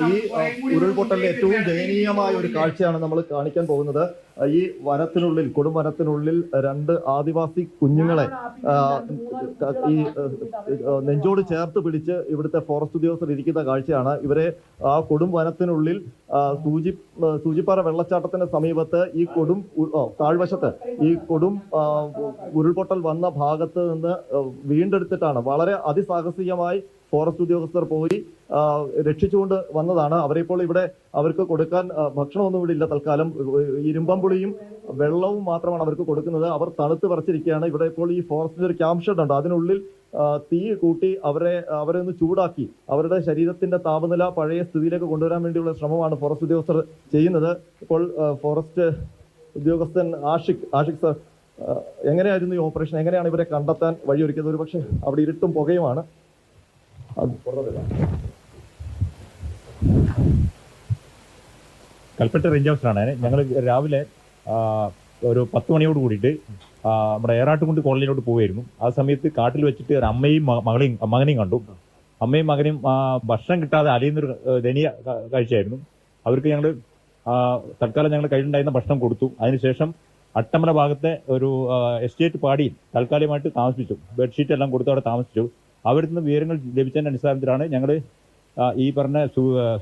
ഈ ഉരുൾപൊട്ടലിലെ ഏറ്റവും ദയനീയമായ ഒരു കാഴ്ചയാണ് നമ്മൾ കാണിക്കാൻ പോകുന്നത്. ഈ വനത്തിനുള്ളിൽ, കൊടും വനത്തിനുള്ളിൽ രണ്ട് ആദിവാസി കുഞ്ഞുങ്ങളെ ഈ നെഞ്ചോട് ചേർത്ത് പിടിച്ച് ഇവിടുത്തെ ഫോറസ്റ്റ് ഉദ്യോഗസ്ഥർ ഇരിക്കുന്ന കാഴ്ചയാണ്. ഇവരെ ആ കൊടും വനത്തിനുള്ളിൽ സൂചിപ്പാറ വെള്ളച്ചാട്ടത്തിന് സമീപത്ത് ഈ താഴ്വശത്ത് ഈ കൊടും ഉരുൾപൊട്ടൽ വന്ന ഭാഗത്ത് നിന്ന് വീണ്ടെടുത്തിട്ടാണ് വളരെ അതിസാഹസികമായി ഫോറസ്റ്റ് ഉദ്യോഗസ്ഥർ പോയി രക്ഷിച്ചുകൊണ്ട് വന്നതാണ്. അവരെ ഇപ്പോൾ ഇവിടെ അവർക്ക് കൊടുക്കാൻ ഭക്ഷണമൊന്നും ഇവിടെ ഇല്ല. തൽക്കാലം ഇരുമ്പമ്പുളിയും വെള്ളവും മാത്രമാണ് അവർക്ക് കൊടുക്കുന്നത്. അവർ തണുത്ത് വിറച്ചിരിക്കുകയാണ്. ഇവിടെ ഇപ്പോൾ ഈ ഫോറസ്റ്റിന്റെ ഒരു ക്യാമ്പ് ഷെഡ് ഉണ്ട്, അതിനുള്ളിൽ തീ കൂട്ടി അവരെ ഒന്ന് ചൂടാക്കി അവരുടെ ശരീരത്തിന്റെ താപനില പഴയ സ്ഥിതിയിലേക്ക് കൊണ്ടുവരാൻ വേണ്ടിയുള്ള ശ്രമമാണ് ഫോറസ്റ്റ് ഉദ്യോഗസ്ഥർ ചെയ്യുന്നത്. ഇപ്പോൾ ഫോറസ്റ്റ് ഉദ്യോഗസ്ഥൻ ആഷിഖ് സർ, എങ്ങനെയായിരുന്നു ഈ ഓപ്പറേഷൻ? എങ്ങനെയാണ് ഇവരെ കണ്ടെത്താൻ വഴിയൊരുക്കിയത്? ഒരു പക്ഷേ അവിടെ ഇരുട്ടും പുകയുമാണ്. കൽപ്പറ്റ റേഞ്ച് ഓഫീസറാണ്. ഞങ്ങൾ രാവിലെ ഒരു 10 മണിയോട് കൂടിയിട്ട് നമ്മുടെ ഏറാട്ടുകുണ്ട് കോളനിയിലോട്ട് പോവുമായിരുന്നു. ആ സമയത്ത് കാട്ടിൽ വെച്ചിട്ട് ഒരു അമ്മയും മകനെയും കണ്ടു. അമ്മയും മകനും ഭക്ഷണം കിട്ടാതെ അലയുന്നൊരു ദയനീയ കാഴ്ചയായിരുന്നു. അവർക്ക് ഞങ്ങൾ തൽക്കാലം ഞങ്ങൾ കയ്യിലുണ്ടായിരുന്ന ഭക്ഷണം കൊടുത്തു. അതിനുശേഷം അട്ടമല ഭാഗത്തെ ഒരു എസ്റ്റേറ്റ് പാടിയിൽ താൽക്കാലികമായിട്ട് താമസിപ്പിച്ചു. ബെഡ്ഷീറ്റ് എല്ലാം കൊടുത്ത് അവിടെ താമസിച്ചു. അവിടെ നിന്ന് വിവരങ്ങൾ ലഭിച്ചതിന്റെ അടിസ്ഥാനത്തിലാണ് ഞങ്ങൾ ഈ പറഞ്ഞ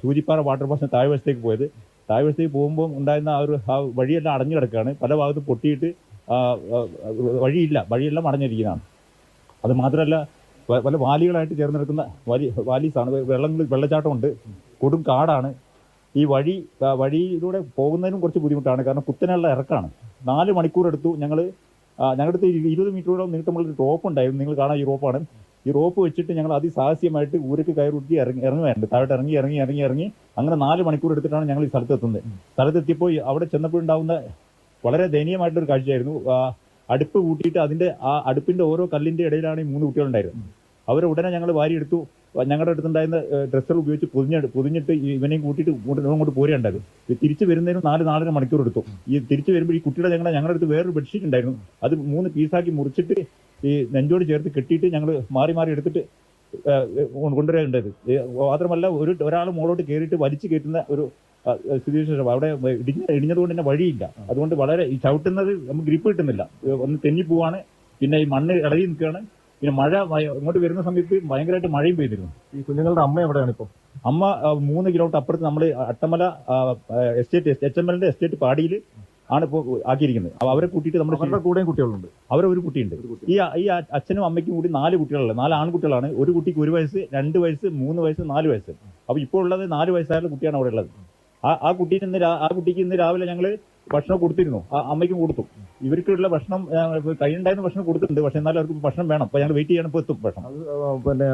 സൂചിപ്പാറ വാട്ടർഫാൾസിന് താഴ്വശത്തേക്ക് പോയത്. താഴ്വശത്തേക്ക് പോകുമ്പോൾ ഉണ്ടായിരുന്ന ആ വഴിയെല്ലാം അടഞ്ഞു കിടക്കുകയാണ്. പല ഭാഗത്തും പൊട്ടിയിട്ട് വഴിയെല്ലാം അടഞ്ഞിരിക്കുന്നതാണ്. അത് മാത്രമല്ല പല വാലികളായിട്ട് ചേർന്ന് നിൽക്കുന്ന വാലീസാണ്. വെള്ളച്ചാട്ടമുണ്ട്, കൊടും കാടാണ്. ഈ വഴിയിലൂടെ പോകുന്നതിനും കുറച്ച് ബുദ്ധിമുട്ടാണ്. കാരണം കുത്തനെയുള്ള ഇറക്കാണ്. 4 മണിക്കൂർ എടുത്തു. ഞങ്ങളുടെ അടുത്ത് 20 മീറ്ററോളം നീട്ടമുള്ളൊരു റോപ്പ് ഉണ്ടായിരുന്നു. നിങ്ങൾ കാണാൻ ഈ റോപ്പാണ്. ഈ റോപ്പ് വെച്ചിട്ട് ഞങ്ങൾ അതിസാഹസ്യമായിട്ട് ഊരക്ക് കയറുട്ടി ഇറങ്ങുകയുണ്ട്. താഴോട്ട് ഇറങ്ങി അങ്ങനെ 4 മണിക്കൂർ എടുത്തിട്ടാണ് ഞങ്ങൾ ഈ സ്ഥലത്തെത്തുന്നത്. സ്ഥലത്തെത്തിയപ്പോൾ അവിടെ ചെന്നപ്പോഴുണ്ടാവുന്ന വളരെ ദയനീയമായിട്ടൊരു കാഴ്ചയായിരുന്നു. അടുപ്പ് കൂട്ടിയിട്ട് ആ അടുപ്പിന്റെ ഓരോ കല്ലിന്റെ ഇടയിലാണ് ഈ 3 കുട്ടികളുണ്ടായിരുന്നത്. അവരെ ഉടനെ ഞങ്ങൾ വാരിയെടുത്തു. ഞങ്ങളുടെ അടുത്തുണ്ടായിരുന്ന ഡ്രസ്സുകൾ ഉപയോഗിച്ച് പൊതിഞ്ഞിട്ട് ഇവനെയും കൂട്ടിയിട്ട് അങ്ങോട്ട് പോരുകയുണ്ടായത്. തിരിച്ചു വരുന്നതിനും 4-4.5 മണിക്കൂർ എടുത്തു. ഈ തിരിച്ചു വരുമ്പോൾ ഈ കുട്ടിയുടെ ഞങ്ങളുടെ അടുത്ത് വേറൊരു ബെഡ്ഷീറ്റ് ഉണ്ടായിരുന്നു. അത് 3 പീസാക്കി മുറിച്ചിട്ട് ഈ നെഞ്ചോട് ചേർത്ത് കെട്ടിയിട്ട് ഞങ്ങൾ മാറി എടുത്തിട്ട് കൊണ്ടുവരേണ്ടത്. മാത്രമല്ല ഒരാൾ മുകളോട്ട് കയറിയിട്ട് വലിച്ചു കയറ്റുന്ന ഒരു സ്ഥിതിവിശേഷം. അവിടെ ഇടിഞ്ഞതുകൊണ്ട് തന്നെ വഴിയില്ല. അതുകൊണ്ട് വളരെ ഈ ചവിട്ടുന്നത് നമുക്ക് ഗ്രിപ്പ് കിട്ടുന്നില്ല. ഒന്ന് തെന്നിപ്പോവാണ്. പിന്നെ ഈ മണ്ണ് ഇളകി നിൽക്കുകയാണ്. പിന്നെ മഴ ഇങ്ങോട്ട് വരുന്ന സമയത്ത് ഭയങ്കരമായിട്ട് മഴയും പെയ്തിരുന്നു. ഈ കുഞ്ഞുങ്ങളുടെ അമ്മ എവിടെയാണ് ഇപ്പോൾ? അമ്മ 3 കിലോമീറ്റർ അപ്പുറത്ത് നമ്മൾ അട്ടമല എസ്റ്റേറ്റ് HML എസ്റ്റേറ്റ് പാടിയിൽ ആണ് ഇപ്പോൾ ആക്കിയിരിക്കുന്നത്. അവരെ കൂട്ടിയിട്ട് നമ്മുടെ കൂടെയും കുട്ടികളുണ്ട്. അവരെ ഒരു കുട്ടിയുണ്ട്. ഈ അച്ഛനും അമ്മയ്ക്കും കൂടി 4 കുട്ടികളുണ്ട്. 4 ആൺകുട്ടികളാണ്. ഒരു കുട്ടിക്ക് 1 വയസ്സ്, 2 വയസ്സ്, 3 വയസ്സ്, 4 വയസ്സ്. അപ്പോൾ ഇപ്പോൾ ഉള്ളത് 4 വയസ്സായുള്ള കുട്ടിയാണ് അവിടെ ഉള്ളത്. ആ കുട്ടിക്ക് ഇന്ന് രാവിലെ ഞങ്ങൾ ഭക്ഷണം കൊടുത്തിരുന്നു. അമ്മയ്ക്കും കൊടുത്തു. ഇവർക്കുള്ള ഭക്ഷണം കയ്യിലുണ്ടായിരുന്ന ഭക്ഷണം കൊടുത്തിട്ടുണ്ട്. പക്ഷെ എന്നാലും അവർക്ക് ഭക്ഷണം വേണം. അപ്പൊ ഞങ്ങൾ വെയിറ്റ് ചെയ്യണം. ഇപ്പോൾ എത്തും ഭക്ഷണം. പിന്നെ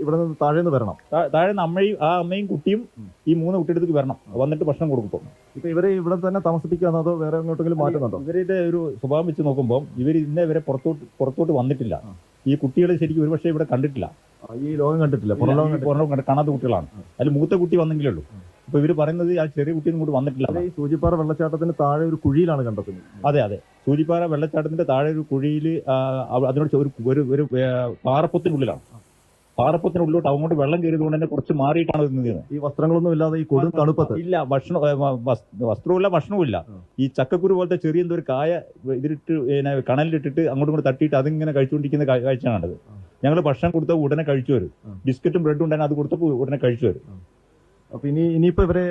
ഇവിടെ നിന്ന് താഴെ നിന്ന് വരണം. താഴെ നിന്ന് അമ്മയും കുട്ടിയും ഈ 3 കുട്ടിയെടുത്ത് വരണം. വന്നിട്ട് ഭക്ഷണം കൊടുക്കും. ഇപ്പൊ ഇവരെ ഇവിടെ തന്നെ താമസിപ്പിക്കാന്നോ അതോ വേറെ എങ്ങോട്ടെങ്കിലും മാറ്റുന്നുണ്ടോ? ഇവരുടെ ഒരു സ്വഭാവം വെച്ച് നോക്കുമ്പോൾ ഇവർ ഇന്നേ വരെ പുറത്തോട്ട് വന്നിട്ടില്ല. ഈ കുട്ടികളെ ശരിക്കും ഒരുപക്ഷെ ഇവിടെ കണ്ടിട്ടില്ല. ഈ ലോകം കണ്ടിട്ടില്ല. പുറം കാണാത്ത കുട്ടികളാണ്. അതിൽ മൂത്ത കുട്ടി വന്നെങ്കിലേ ഉള്ളൂ. അപ്പൊ ഇവര് പറയുന്നത് ആ ചെറിയ കുട്ടിയൊന്നും കൂടി വന്നിട്ടില്ല. ഈ സൂചിപ്പാറ വെള്ളച്ചാട്ടത്തിന് താഴെ ഒരു കുഴിയിലാണ് കണ്ടെത്തുന്നത്. അതെ. സൂചിപ്പാറ വെള്ളച്ചാട്ടത്തിന്റെ താഴെ ഒരു കുഴിയിൽ അതിനോട് ഒരു പാറപ്പത്തിനുള്ളിലാണ്. പാറപ്പത്തിനുള്ളിലോട്ട് അങ്ങോട്ട് വെള്ളം കയറിയതുകൊണ്ട് തന്നെ കുറച്ച് മാറിയിട്ടാണ് നിന്നത്. ഈ വസ്ത്രങ്ങളൊന്നും ഇല്ലാതെ ഈ കൊടും തണുപ്പത്ത് ഇല്ല. വസ്ത്രവുമില്ല, ഭക്ഷണവുമില്ല. ഈ ചക്കക്കുരു പോലത്തെ ചെറിയ എന്തോ ഒരു കായ ഇതിലിട്ട് കണലിലിട്ടിട്ട് അങ്ങോട്ടും തട്ടിയിട്ട് അതിങ്ങനെ കഴിച്ചുകൊണ്ടിരിക്കുന്ന കാഴ്ചയാണത്. ഞങ്ങൾ ഭക്ഷണം കൊടുത്താൽ ഉടനെ കഴിച്ചു വരും. ബിസ്ക്കറ്റും ബ്രെഡും ഉണ്ടായിരുന്നു. അത് കൊടുത്തപ്പോൾ ഉടനെ കഴിച്ചു വരും. അപ്പൊ ഇനിയിപ്പോ ഇവരെ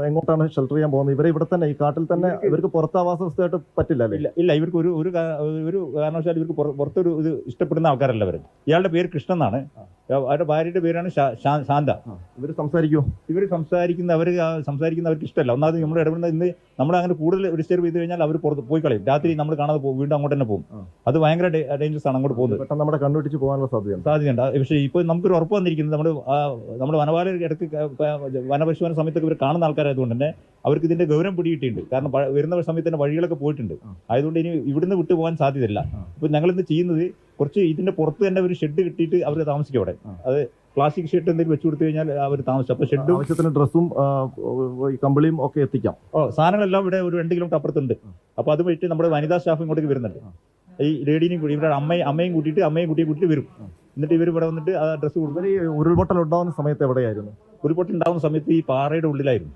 എങ്ങോട്ടാണ് ഷെൽട്ടർ ചെയ്യാൻ പോകുന്നത്? ഇവരെ ഇവിടെ തന്നെ ഈ കാട്ടിൽ തന്നെ ഇവർക്ക് പുറത്താവാസ വ്യവസ്ഥയായിട്ട് പറ്റില്ല? ഇല്ല. ഇവർക്ക് ഒരു കാരണവശാലും ഇവർക്ക് പുറത്തൊരു ഇത് ഇഷ്ടപ്പെടുന്ന ആൾക്കാരല്ല ഇവർ. ഇയാളുടെ പേര് കൃഷ്ണൻ എന്നാണ്. അവരുടെ ഭാര്യയുടെ പേരാണ് ശാന്ത. ഇവർ സംസാരിക്കുന്ന അവർക്ക് ഇഷ്ടമല്ല. ഒന്നാമത് നമ്മൾ ഇടപെടുന്ന ഇന്ന് നമ്മൾ അങ്ങനെ കൂടുതൽ ഡിസ്റ്റർബ് ചെയ്ത് കഴിഞ്ഞാൽ അവർ പുറത്ത് പോയി കളയും. രാത്രി നമ്മൾ കാണാതെ വീണ്ടും അങ്ങോട്ട് തന്നെ പോകും. അത് ഭയങ്കര ഡേഞ്ചറസ് ആണ്. അങ്ങോട്ട് പോകുന്നത് പെട്ടെന്ന് നമ്മുടെ കണ്ണുപിടിച്ച് പോകാനുള്ള സാധ്യതയുണ്ട്. പക്ഷേ ഇപ്പോൾ നമുക്കൊരു ഉറപ്പ് വന്നിരിക്കുന്നത് നമ്മുടെ വനപാല ഇടയ്ക്ക് വനപരിശോധന സമയത്തൊക്കെ ഇവർ കാണുന്ന ആൾക്കാരായതുകൊണ്ട് തന്നെ അവർക്ക് ഇതിന്റെ ഗൗരവം പിടികിട്ടിയിട്ടുണ്ട്. കാരണം വരുന്ന സമയത്ത് തന്നെ വഴികളൊക്കെ പോയിട്ടുണ്ട്. ആയതുകൊണ്ട് ഇനി ഇവിടുന്ന് വിട്ടു പോകാൻ സാധ്യതയില്ല. ഇപ്പൊ ഞങ്ങൾ ഇന്ന് ചെയ്യുന്നത് കുറച്ച് ഇതിന്റെ പുറത്ത് തന്നെ ഒരു ഷെഡ് കിട്ടിയിട്ട് അവർ താമസിക്കും അവിടെ. അത് പ്ലാസ്റ്റിക് ഷെഡ് എന്തെങ്കിലും വെച്ച് കൊടുത്തു കഴിഞ്ഞാൽ അവർ താമസിച്ചു. അപ്പൊ ഷെഡ് ആവശ്യത്തിന് ഡ്രസ്സും കമ്പിളിയും ഒക്കെ എത്തിക്കാം. സാധനങ്ങളെല്ലാം ഇവിടെ ഒരു 2 കിലോമീറ്റർ അപ്പുറത്തുണ്ട്. അപ്പൊ അത് വെച്ചിട്ട് നമ്മുടെ വനിതാ സ്റ്റാഫ് ഇങ്ങോട്ടേക്ക് വരുന്നുണ്ട്. ഈ ലേഡീനെയും കൂടി ഇവിടെ അമ്മയും കൂട്ടിയിട്ട് വരും. എന്നിട്ട് ഇവർ ഇവിടെ വന്നിട്ട് ആ ഡ്രസ്സ് കൊടുക്കും. ഈ ഉരുൾപൊട്ടൽ ഉണ്ടാകുന്ന സമയത്ത് എവിടെയായിരുന്നു? ഉരുൾപൊട്ടൽ ഉണ്ടാകുന്ന സമയത്ത് ഈ പാറയുടെ ഉള്ളിലായിരുന്നു.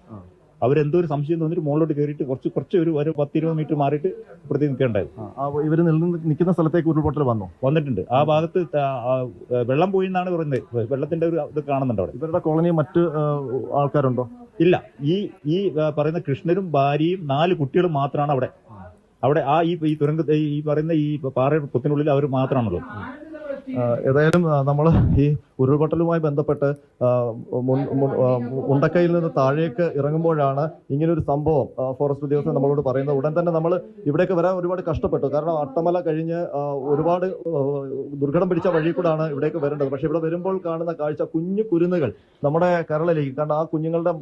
അവരെന്തോ ഒരു സംശയം തോന്നിട്ട് മുകളിലോട്ട് കയറിയിട്ട് കുറച്ച് ഒരു 10-20 മീറ്റർ മാറിയിട്ട് ഇപ്പുറത്തേക്ക് നിൽക്കേണ്ടായിരുന്നു. ഇവർ നിൽക്കുന്ന സ്ഥലത്തേക്ക് ഉരുൾപൊട്ടൽ വന്നിട്ടുണ്ട്. ആ ഭാഗത്ത് വെള്ളം പോയി എന്നാണ് പറയുന്നത്. വെള്ളത്തിന്റെ ഒരു ഇത് കാണുന്നുണ്ട് അവിടെ. ഇവരുടെ കോളനി മറ്റ് ആൾക്കാരുണ്ടോ? ഇല്ല, ഈ പറയുന്ന കൃഷ്ണനും ഭാര്യയും 4 കുട്ടികളും മാത്രമാണ് അവിടെ ഈ തുരങ്ക ഈ പറയുന്ന ഈ പാറ പുത്തിനുള്ളിൽ അവർ മാത്രമാണുള്ളത്. ഏതായാലും നമ്മൾ ഈ ഉരുൾപൊട്ടലുമായി ബന്ധപ്പെട്ട് മുണ്ടക്കയിൽ നിന്ന് താഴേക്ക് ഇറങ്ങുമ്പോഴാണ് ഇങ്ങനൊരു സംഭവം ഫോറസ്റ്റ് ഉദ്യോഗസ്ഥർ നമ്മളോട് പറയുന്നത്. ഉടൻ തന്നെ നമ്മൾ ഇവിടേക്ക് വരാൻ ഒരുപാട് കഷ്ടപ്പെട്ടു. കാരണം അട്ടമല കഴിഞ്ഞ് ഒരുപാട് ദുർഘടം പിടിച്ച വഴി കൂടാണ് ഇവിടേക്ക് വരേണ്ടത്. പക്ഷെ ഇവിടെ വരുമ്പോൾ കാണുന്ന കാഴ്ച കുഞ്ഞു കുരുന്നുകൾ നമ്മുടെ കേരളയിലേക്ക്. കാരണം ആ കുഞ്ഞുങ്ങളുടെ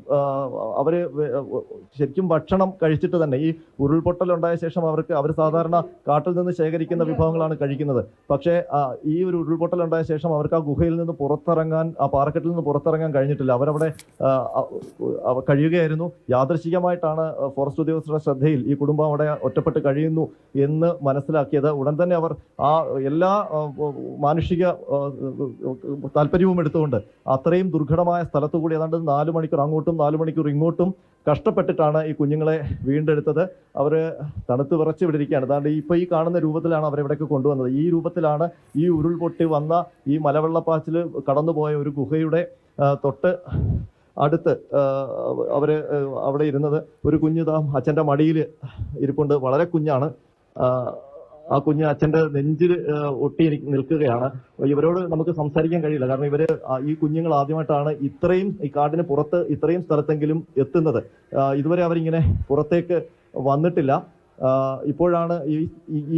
അവര് ശരിക്കും ഭക്ഷണം കഴിച്ചിട്ട് തന്നെ ഈ ഉരുൾപൊട്ടലുണ്ടായ ശേഷം അവർ സാധാരണ കാട്ടിൽ നിന്ന് ശേഖരിക്കുന്ന വിഭവങ്ങളാണ് കഴിക്കുന്നത്. പക്ഷേ ഈ ഒരു ഉരുൾപൊട്ടലുണ്ടായ ശേഷം അവർക്ക് ആ ഗുഹയിൽ നിന്ന് പുറത്തിറങ്ങാൻ, ആ പാറക്കെട്ടിൽ നിന്ന് പുറത്തിറങ്ങാൻ കഴിഞ്ഞിട്ടില്ല. അവരവിടെ കഴിയുകയായിരുന്നു. യാദൃശികമായിട്ടാണ് ഫോറസ്റ്റ് ഉദ്യോഗസ്ഥരുടെ ശ്രദ്ധയിൽ ഈ കുടുംബം അവിടെ ഒറ്റപ്പെട്ട് കഴിയുന്നു എന്ന് മനസ്സിലാക്കിയത്. ഉടൻ തന്നെ അവർ ആ എല്ലാ മാനുഷിക താല്പര്യവും എടുത്തുകൊണ്ട് അത്രയും ദുർഘടമായ സ്ഥലത്തുകൂടി ഏതാണ്ട് 4 മണിക്കൂർ അങ്ങോട്ടും 4 മണിക്കൂർ ഇങ്ങോട്ടും കഷ്ടപ്പെട്ടിട്ടാണ് ഈ കുഞ്ഞുങ്ങളെ വീണ്ടെടുത്തത്. അവർ തണുത്ത് വിറച്ച് വിടിരിക്കുകയാണ്. അതാണ്ട് ഇപ്പോൾ ഈ കാണുന്ന രൂപത്തിലാണ് അവരെവിടേക്ക് കൊണ്ടുവന്നത്. ഈ രൂപത്തിലാണ് ഈ ഉരുൾപൊട്ടി വന്ന ഈ മലവെള്ളപ്പാച്ചിൽ കടന്നുപോയ ഒരു ഗുഹയുടെ തൊട്ട് അടുത്ത് അവിടെ ഇരുന്നത് ഒരു കുഞ്ഞ് അച്ഛൻ്റെ മടിയിൽ ഇരിപ്പുണ്ട്. വളരെ കുഞ്ഞാണ്. ആ കുഞ്ഞ് അച്ഛൻ്റെ നെഞ്ചിൽ ഒട്ടി നിൽക്കുകയാണ്. ഇവരോട് നമുക്ക് സംസാരിക്കാൻ കഴിയില്ല. കാരണം ഈ കുഞ്ഞുങ്ങൾ ആദ്യമായിട്ടാണ് ഈ കാടിന് പുറത്ത് ഇത്രയും സ്ഥലത്തെങ്കിലും എത്തുന്നത്. ഇതുവരെ അവരിങ്ങനെ പുറത്തേക്ക് വന്നിട്ടില്ല. ഇപ്പോഴാണ്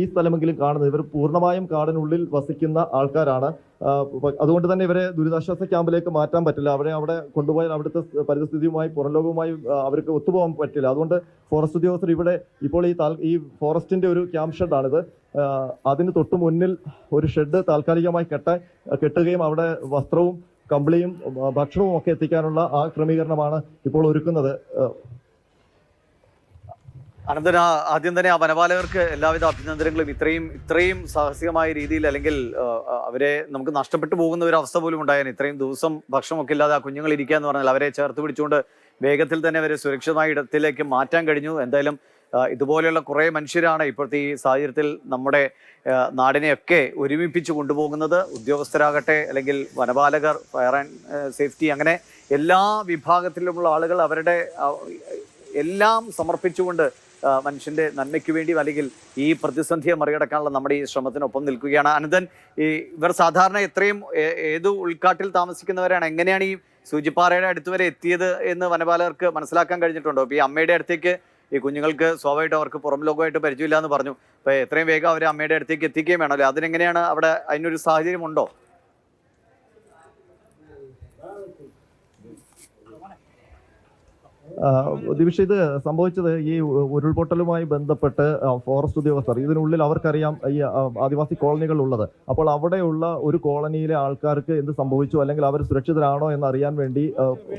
ഈ സ്ഥലമെങ്കിലും കാണുന്നത്. ഇവർ പൂർണ്ണമായും കാടിനുള്ളിൽ വസിക്കുന്ന ആൾക്കാരാണ്. അതുകൊണ്ട് തന്നെ ഇവരെ ദുരിതാശ്വാസ ക്യാമ്പിലേക്ക് മാറ്റാൻ പറ്റില്ല. അവിടെ കൊണ്ടുപോയാൽ അവിടുത്തെ പരിസ്ഥിതിയുമായി പുറംലോകവുമായി അവർക്ക് ഒത്തുപോകാൻ പറ്റില്ല. അതുകൊണ്ട് ഫോറസ്റ്റ് ഉദ്യോഗസ്ഥർ ഇവിടെ ഇപ്പോൾ ഈ ഫോറസ്റ്റിന്റെ ഒരു ക്യാമ്പ് ഷെഡാണിത്. അതിന് തൊട്ടു മുന്നിൽ ഒരു ഷെഡ് താൽക്കാലികമായി കെട്ടുകയും അവിടെ വസ്ത്രവും കമ്പിളിയും ഭക്ഷണവും ഒക്കെ എത്തിക്കാനുള്ള ആ ക്രമീകരണമാണ് ഇപ്പോൾ ഒരുക്കുന്നത്. അനന്തൻ, ആദ്യം തന്നെ ആ വനപാലകർക്ക് എല്ലാവിധ അഭിനന്ദനങ്ങളും. ഇത്രയും സാഹസികമായ രീതിയിൽ, അല്ലെങ്കിൽ അവരെ നമുക്ക് നഷ്ടപ്പെട്ടു പോകുന്ന ഒരു അവസ്ഥ പോലും ഉണ്ടായാൽ ഇത്രയും ദിവസം ഭക്ഷണമൊക്കെ ഇല്ലാതെ ആ കുഞ്ഞുങ്ങൾ ഇരിക്കുക എന്ന് പറഞ്ഞാൽ അവരെ ചേർത്ത് പിടിച്ചുകൊണ്ട് വേഗത്തിൽ തന്നെ അവരെ സുരക്ഷിതമായ ഇടത്തിലേക്ക് മാറ്റാൻ കഴിഞ്ഞു. എന്തായാലും ഇതുപോലെയുള്ള കുറേ മനുഷ്യരാണ് ഇപ്പോഴത്തെ ഈ സാഹചര്യത്തിൽ നമ്മുടെ നാടിനെയൊക്കെ ഒരുമിപ്പിച്ച് കൊണ്ടുപോകുന്നത്. ഉദ്യോഗസ്ഥരാകട്ടെ, അല്ലെങ്കിൽ വനപാലകർ, ഫയർ ആൻഡ് സേഫ്റ്റി, അങ്ങനെ എല്ലാ വിഭാഗത്തിലുമുള്ള ആളുകൾ അവരുടെ എല്ലാം സമർപ്പിച്ചുകൊണ്ട് മനുഷ്യന്റെ നന്മയ്ക്ക് വേണ്ടി, അല്ലെങ്കിൽ ഈ പ്രതിസന്ധിയെ മറികടക്കാനുള്ള നമ്മുടെ ഈ ശ്രമത്തിനൊപ്പം നിൽക്കുകയാണ്. അനന്തൻ, ഇവർ സാധാരണ ഏത് ഉൾക്കാട്ടിൽ താമസിക്കുന്നവരാണ്? എങ്ങനെയാണ് ഈ സൂചിപ്പാറയുടെ അടുത്ത് വരെ എത്തിയത് എന്ന് വനപാലകർക്ക് മനസ്സിലാക്കാൻ കഴിഞ്ഞിട്ടുണ്ടോ? ഇപ്പൊ ഈ അമ്മയുടെ അടുത്തേക്ക് ഈ കുഞ്ഞുങ്ങൾക്ക് സ്വാഭാവികമായിട്ട് അവർക്ക് പുറം ലോകമായിട്ട് പരിചയമില്ല എന്ന് പറഞ്ഞു. അപ്പൊ എത്രയും വേഗം അവരെ അമ്മയുടെ അടുത്തേക്ക് എത്തിക്കുകയും വേണമല്ലോ. അതിനെങ്ങനെയാണ് അവിടെ അതിനൊരു സാഹചര്യം ഉണ്ടോ? ദിവിഷ, ഇത് സംഭവിച്ചത് ഈ ഉരുൾപൊട്ടലുമായി ബന്ധപ്പെട്ട് ഫോറസ്റ്റ് ഉദ്യോഗസ്ഥർ, ഇതിനുള്ളിൽ അവർക്കറിയാം ഈ ആദിവാസി കോളനികൾ ഉള്ളത്. അപ്പോൾ അവിടെയുള്ള ഒരു കോളനിയിലെ ആൾക്കാർക്ക് എന്ത് സംഭവിച്ചു, അല്ലെങ്കിൽ അവർ സുരക്ഷിതരാണോ എന്ന് അറിയാൻ വേണ്ടി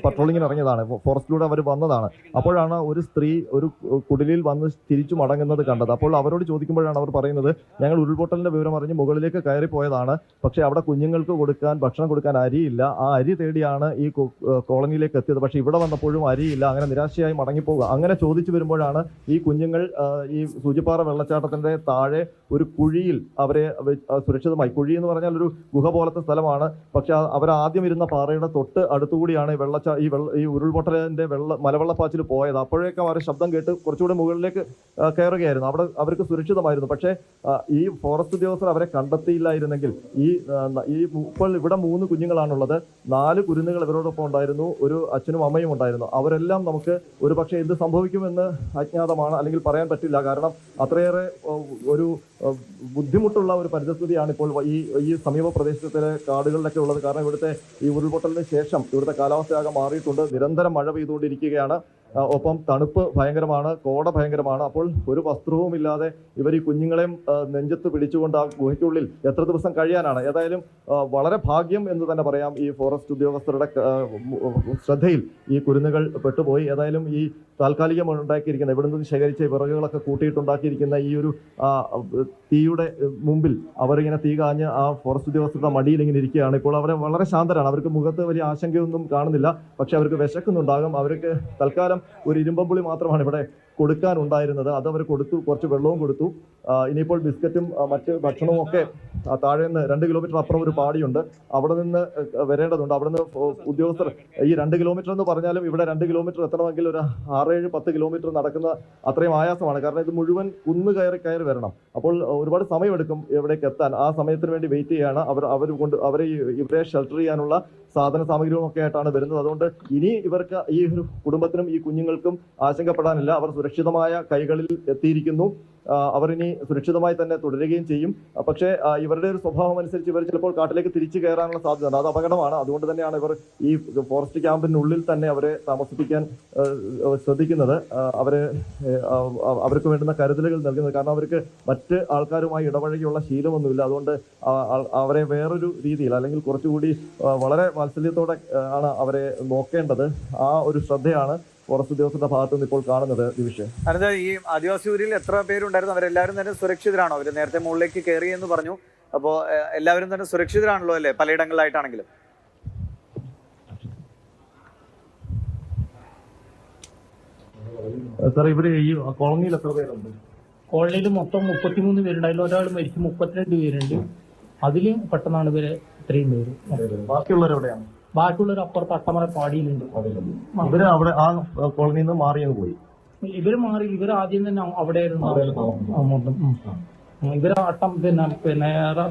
പട്രോളിങ്ങിന് ഇറങ്ങിയതാണ്. ഫോറസ്റ്റിലൂടെ അവർ വന്നതാണ്. അപ്പോഴാണ് ഒരു സ്ത്രീ ഒരു കുടിലിൽ വന്ന് തിരിച്ചു മടങ്ങുന്നത് കണ്ടത്. അപ്പോൾ അവരോട് ചോദിക്കുമ്പോഴാണ് അവർ പറയുന്നത്, ഞങ്ങൾ ഉരുൾപൊട്ടലിന്റെ വിവരം അറിഞ്ഞ് മുകളിലേക്ക് കയറിപ്പോയതാണ്. പക്ഷേ അവിടെ കുഞ്ഞുങ്ങൾക്ക് ഭക്ഷണം കൊടുക്കാൻ അരിയില്ല. ആ അരി തേടിയാണ് ഈ കോളനിയിലേക്ക് എത്തിയത്. പക്ഷേ ഇവിടെ വന്നപ്പോഴും അരിയില്ല. അങ്ങനെ നിരാശയായി മടങ്ങിപ്പോകുക. അങ്ങനെ ചോദിച്ചു വരുമ്പോഴാണ് ഈ കുഞ്ഞുങ്ങൾ ഈ സൂചിപ്പാറ വെള്ളച്ചാട്ടത്തിന്റെ താഴെ ഒരു കുഴിയിൽ അവരെ സുരക്ഷിതമായി, കുഴി എന്ന് പറഞ്ഞാൽ ഒരു ഗുഹ പോലത്തെ സ്ഥലമാണ്. പക്ഷെ അവരാദ്യം ഇരുന്ന പാറയുടെ തൊട്ട് അടുത്തുകൂടിയാണ് ഈ ഉരുൾപൊട്ടലിന്റെ മലവെള്ളപ്പാച്ചിൽ പോയത്. അപ്പോഴേക്കും അവരുടെ ശബ്ദം കേട്ട് കുറച്ചുകൂടി മുകളിലേക്ക് കയറുകയായിരുന്നു. അവിടെ അവർക്ക് സുരക്ഷിതമായിരുന്നു. പക്ഷേ ഈ ഫോറസ്റ്റ് ഉദ്യോഗസ്ഥർ അവരെ കണ്ടെത്തിയില്ലായിരുന്നെങ്കിൽ ഇപ്പോൾ ഇവിടെ 3 കുഞ്ഞുങ്ങളാണുള്ളത്. 4 കുരുന്നുകൾ ഇവരോടൊപ്പം ഉണ്ടായിരുന്നു. ഒരു അച്ഛനും അമ്മയും ഉണ്ടായിരുന്നു. അവരെല്ലാം നമുക്ക് ഒരു പക്ഷേ എന്ത് സംഭവിക്കുമെന്ന് അജ്ഞാതമാണ്, അല്ലെങ്കിൽ പറയാൻ പറ്റില്ല. കാരണം അത്രയേറെ ഒരു ബുദ്ധിമുട്ടുള്ള ഒരു പരിസ്ഥിതിയാണ് ഇപ്പോൾ ഈ സമീപ പ്രദേശത്തിലെ കാടുകളിലൊക്കെ ഉള്ളത്. കാരണം ഇവിടുത്തെ ഈ ഉരുൾപൊട്ടലിന് ശേഷം ഇവിടുത്തെ കാലാവസ്ഥയാകെ മാറിയിട്ടുണ്ട്. നിരന്തരം മഴ പെയ്തുകൊണ്ടിരിക്കുകയാണ്. ഒപ്പം തണുപ്പ് ഭയങ്കരമാണ്, കോട ഭയങ്കരമാണ്. അപ്പോൾ ഒരു വസ്ത്രവും ഇല്ലാതെ ഇവർ ഈ കുഞ്ഞുങ്ങളെയും നെഞ്ചത്ത് പിടിച്ചുകൊണ്ട് ആ ഗുഹയ്ക്കുള്ളിൽ എത്ര ദിവസം കഴിയാനാണ്? ഏതായാലും വളരെ ഭാഗ്യം എന്ന് തന്നെ പറയാം. ഈ ഫോറസ്റ്റ് ഉദ്യോഗസ്ഥരുടെ ശ്രദ്ധയിൽ ഈ കുരുന്നുകൾ പെട്ടുപോയി. ഏതായാലും ഈ താൽക്കാലികം ഉണ്ടാക്കിയിരിക്കുന്ന ഇവിടെ നിന്ന് ശേഖരിച്ച വിറകുകളൊക്കെ കൂട്ടിയിട്ടുണ്ടാക്കിയിരിക്കുന്ന ഈ ഒരു തീയുടെ മുമ്പിൽ അവരിങ്ങനെ തീ കാഞ്ഞ് ആ ഫോറസ്റ്റ് ഉദ്യോഗസ്ഥരുടെ മടിയിൽ ഇങ്ങനെ ഇരിക്കുകയാണ്. ഇപ്പോൾ അവരെ വളരെ ശാന്തരാണ്. അവർക്ക് മുഖത്ത് വലിയ ആശങ്കയൊന്നും കാണുന്നില്ല. പക്ഷെ അവർക്ക് വിശക്കുന്നുണ്ടാകും. അവർക്ക് തൽക്കാലം ഒരു ഇരുമ്പമ്പുളി മാത്രമാണ് ഇവിടെ കൊടുക്കാനുണ്ടായിരുന്നത്. അത് അവർ കൊടുത്തു, കുറച്ച് വെള്ളവും കൊടുത്തു. ഇനിയിപ്പോൾ ബിസ്ക്കറ്റും മറ്റ് ഭക്ഷണവും ഒക്കെ താഴെ നിന്ന് 2 കിലോമീറ്റർ അപ്പുറം ഒരു പാടിയുണ്ട്, അവിടെ നിന്ന് വരേണ്ടതുണ്ട്. അവിടെ നിന്ന് ഉദ്യോഗസ്ഥർ ഈ 2 കിലോമീറ്റർ എന്ന് പറഞ്ഞാലും ഇവിടെ 2 കിലോമീറ്റർ എത്തണമെങ്കിൽ ഒരു 6-7-10 കിലോമീറ്റർ നടക്കുന്ന അത്രയും ആയാസമാണ്. കാരണം ഇത് മുഴുവൻ കുന്ന് കയറി വരണം. അപ്പോൾ ഒരുപാട് സമയമെടുക്കും ഇവിടേക്ക് എത്താൻ. ആ സമയത്തിന് വേണ്ടി വെയിറ്റ് ചെയ്യാണ് അവരെ ഇവരെ ഷെൽട്ടർ ചെയ്യാനുള്ള സാധന സാമഗ്രികളും ഒക്കെ ആയിട്ടാണ് വരുന്നത്. അതുകൊണ്ട് ഇനി ഇവർക്ക് ഈ ഒരു കുടുംബത്തിനും ഈ കുഞ്ഞുങ്ങൾക്കും ആശങ്കപ്പെടാനില്ല. അവർ സുരക്ഷിതമായ കൈകളിൽ എത്തിയിരിക്കുന്നു. അവർ ഇനി സുരക്ഷിതമായി തന്നെ തുടരുകയും ചെയ്യും. പക്ഷേ ഇവരുടെ ഒരു സ്വഭാവം അനുസരിച്ച് ഇവർ ചിലപ്പോൾ കാട്ടിലേക്ക് തിരിച്ചു കയറാനുള്ള സാധ്യതയുണ്ട്. അത് അപകടമാണ്. അതുകൊണ്ട് തന്നെയാണ് ഇവർ ഈ ഫോറസ്റ്റ് ക്യാമ്പിനുള്ളിൽ തന്നെ അവരെ താമസിപ്പിക്കാൻ ശ്രദ്ധിക്കുന്നത്. അവർക്ക് വേണ്ടുന്ന കരുതലുകൾ നൽകുന്നത്. കാരണം അവർക്ക് മറ്റ് ആൾക്കാരുമായി ഇടപഴകിയുള്ള ശീലമൊന്നുമില്ല. അതുകൊണ്ട് അവരെ വേറൊരു രീതിയിൽ അല്ലെങ്കിൽ കുറച്ചുകൂടി വളരെ വാത്സല്യത്തോടെ ആണ് അവരെ നോക്കേണ്ടത്. ആ ഒരു ശ്രദ്ധയാണ് ഫോറസ്റ്റ് ഉദ്യോഗസ്ഥരുടെ ഭാഗത്തു നിന്ന് ഇപ്പോൾ കാണുന്നത്. ദിവിഷ്, അതായത് ഈ ആദിവാസി ഊരിൽ എത്ര പേരുണ്ടായിരുന്നു? അവരെല്ലാവരും തന്നെ സുരക്ഷിതരാണോ? അവർ നേരത്തെ മുകളിലേക്ക് കയറി എന്ന് പറഞ്ഞു. അപ്പോൾ എല്ലാവരും തന്നെ സുരക്ഷിതരാണല്ലോ അല്ലേ, പലയിടങ്ങളിലായിട്ടാണെങ്കിലും? സാർ, ഇവിടെ ഈ കോളനിയിൽ എത്ര പേരുണ്ട്? കോളനിയിൽ മൊത്തം 33 പേരുണ്ടായിരുന്നു. ഒരാൾ മരിച്ചു, 32 പേരുണ്ട്. അതിൽ പെട്ടെന്നാണ് ഇവരെ ഇത്രയും പേര്. ബാക്കിയുള്ളവരെവിടെയാണ്? ബാക്കിയുള്ളവർ അപ്പുറത്ത് അട്ടമല പാടിയിലുണ്ട്. ഇവര് അവിടെ ആ കോളനിയിൽ നിന്ന് മാറി അങ്ങ് പോയി. ഇവര് മാറി. ഇവർ ആദ്യം തന്നെ അവിടെ ഇവര് അട്ടം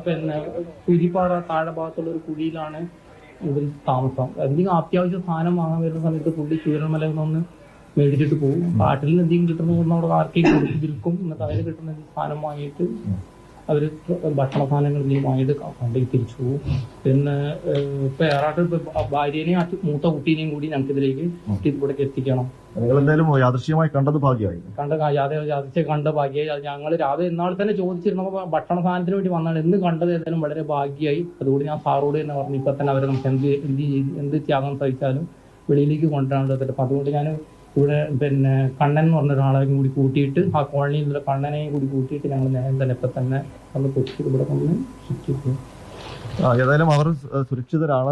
പിന്നെ കുരിപ്പാറ താഴെ ഭാഗത്തുള്ള ഒരു കുഴിയിലാണ് ഇവർ താമസം. എന്തെങ്കിലും അത്യാവശ്യം സാധനം വാങ്ങാൻ വരുന്ന സമയത്ത് പുള്ളി ചൂരൽമലയിൽ നിന്ന് മേടിച്ചിട്ട് പോകും. കാട്ടിൽ നിന്ന് എന്തെങ്കിലും കിട്ടുന്ന അവിടെ ആർക്കെങ്കിലും കൊടുത്ത് വിൽക്കും. എന്നിട്ട് അതിൽ കിട്ടുന്ന സാധനം വാങ്ങിയിട്ട് അവർ ഭക്ഷണ സാധനങ്ങൾ എന്തെങ്കിലും വാങ്ങിയിട്ട് കണ്ടേക്ക് തിരിച്ചു പോകും. പിന്നെ ഇപ്പൊ ഏറാട്ട് ഭാര്യനെയും മൂത്ത കുട്ടീനെയും കൂടി ഞങ്ങൾക്ക് ഇതിലേക്ക് ഇവിടേക്ക് എത്തിക്കണം. നിങ്ങൾ എന്തായാലും യാദൃശ്യമായി കണ്ടത് ഭാഗ്യമായി. കണ്ട ഭാഗ്യമായി. ഞങ്ങൾ രാവിലെ ഇന്നാൾ തന്നെ ചോദിച്ചിരുന്നപ്പോൾ ഭക്ഷണ സാധനത്തിന് വേണ്ടി വന്നാണ്. എന്ന് കണ്ടത് ഏതായാലും വളരെ ഭാഗ്യമായി. അതുകൊണ്ട് ഞാൻ സാറോട് തന്നെ പറഞ്ഞു, ഇപ്പൊ തന്നെ അവരെ നമുക്ക് എന്ത് ത്യാഗം സഹിച്ചാലും വെളിയിലേക്ക് കൊണ്ടുവരാൻ. അപ്പൊ അതുകൊണ്ട് ഞാൻ ഇവിടെ പിന്നെ കണ്ണൻ എന്ന് പറഞ്ഞ ഒരാളെയും കൂടി കൂട്ടിയിട്ട് ആ കോളനിയിലുള്ള കണ്ണനെയും കൂടി കൂട്ടിയിട്ട് ഞങ്ങൾ നേരം തന്നെ ഇപ്പൊ തന്നെ ഒന്ന് കൊച്ചു ഇവിടെ ഒന്ന് ശിക്ഷിച്ചു. ഏതായാലും അവർ സുരക്ഷിതരാണ്.